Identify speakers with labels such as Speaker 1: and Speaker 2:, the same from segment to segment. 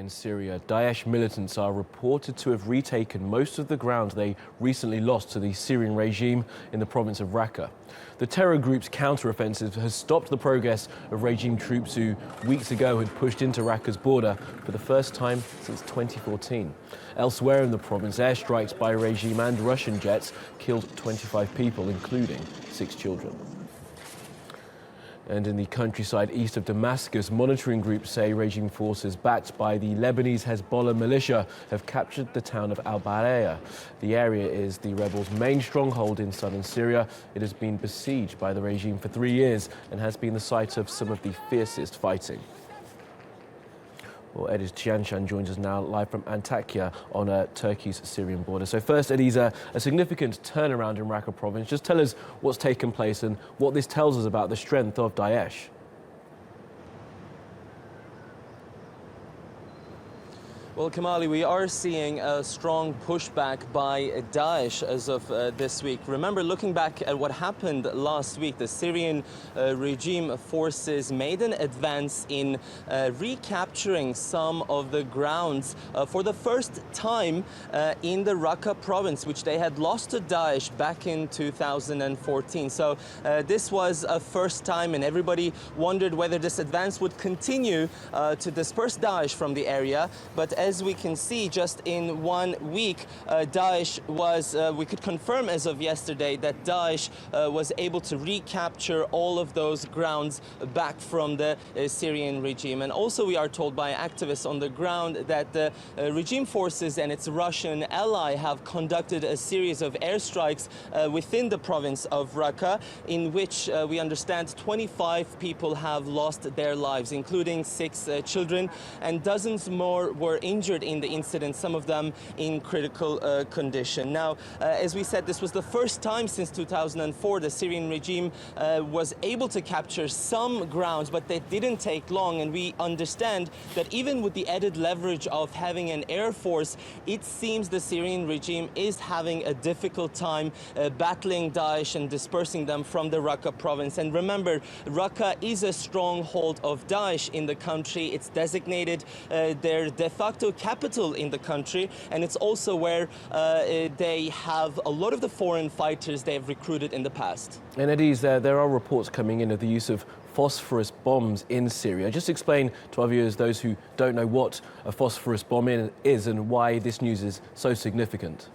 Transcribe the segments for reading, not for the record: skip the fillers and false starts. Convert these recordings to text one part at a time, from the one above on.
Speaker 1: in Syria. Daesh militants are reported to have retaken most of the ground they recently lost to the Syrian regime in the province of Raqqa. The terror group's counter-offensive has stopped the progress of regime troops who weeks ago had pushed into Raqqa's border for the first time since 2014. Elsewhere in the province, airstrikes by regime and Russian jets killed 25 people, including 6 children. And in the countryside east of Damascus, monitoring groups say regime forces backed by the Lebanese Hezbollah militia have captured the town of al-Bareya. The area is the rebels' main stronghold in southern Syria. It has been besieged by the regime for 3 years and has been the site of some of the fiercest fighting. Well, Ediz Tiyansan joins us now live from Antakya on Turkey's Syrian border. So first, Ediz, a significant turnaround in Raqqa province. Just tell us what's taken place and what this tells us about the strength of Daesh.
Speaker 2: Well, Kamali, we are seeing a strong pushback by Daesh as of this week. Remember, looking back at what happened last week, the Syrian regime forces made an advance in recapturing some of the grounds for the first time in the Raqqa province, which they had lost to Daesh back in 2014. So this was a first time, and everybody wondered whether this advance would continue to disperse Daesh from the area. But as we can see, just in 1 week, Daesh was, we could confirm as of yesterday that Daesh was able to recapture all of those grounds back from the Syrian regime. And also we are told by activists on the ground that the regime forces and its Russian ally have conducted a series of airstrikes within the province of Raqqa, in which we understand 25 people have lost their lives, including 6 children, and dozens more were injured in the incident, some of them in critical condition. Now, as we said, this was the first time since 2004 the Syrian regime was able to capture some grounds, but they didn't take long. And we understand that even with the added leverage of having an air force, it seems the Syrian regime is having a difficult time battling Daesh and dispersing them from the Raqqa province. And remember, Raqqa is a stronghold of Daesh in the country. It's designated their de facto capital in the country, and it's also where they have a lot of the foreign fighters they have recruited in the past.
Speaker 1: And Ediz, there are reports coming in of the use of phosphorus bombs in Syria. Just explain to our viewers, those who don't know what a phosphorus bomb is and why this news is so significant.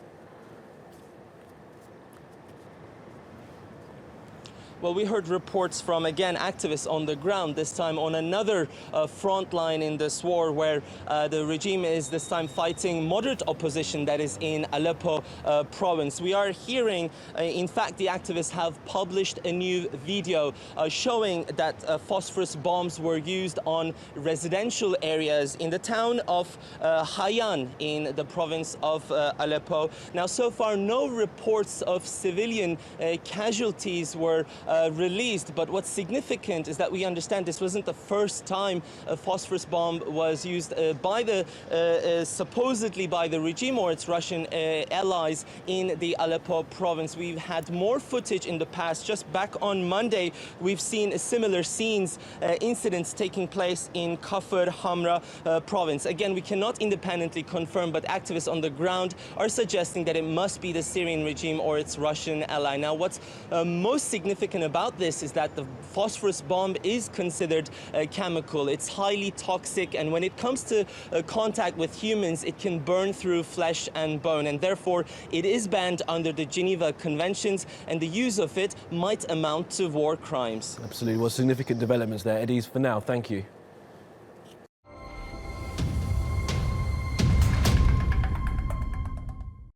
Speaker 2: Well, we heard reports from, again, activists on the ground, this time on another front line in this war, where the regime is this time fighting moderate opposition that is in Aleppo province. We are hearing, in fact, the activists have published a new video showing that phosphorus bombs were used on residential areas in the town of Hayan in the province of Aleppo. Now, so far, no reports of civilian casualties were released, but what's significant is that we understand this wasn't the first time a phosphorus bomb was used by the supposedly by the regime or its Russian allies in the Aleppo province. We've had more footage in the past. Just back on Monday, we've seen similar scenes, incidents taking place in Kafr Hamra province. Again, we cannot independently confirm, but activists on the ground are suggesting that it must be the Syrian regime or its Russian ally. Now, what's most significant about this is that the phosphorus bomb is considered chemical. It's highly toxic, and when it comes to contact with humans, it can burn through flesh and bone, and therefore it is banned under the Geneva Conventions, and the use of it might amount to war crimes.
Speaker 1: Absolutely. Well, significant developments there. Ediz, for now, thank you.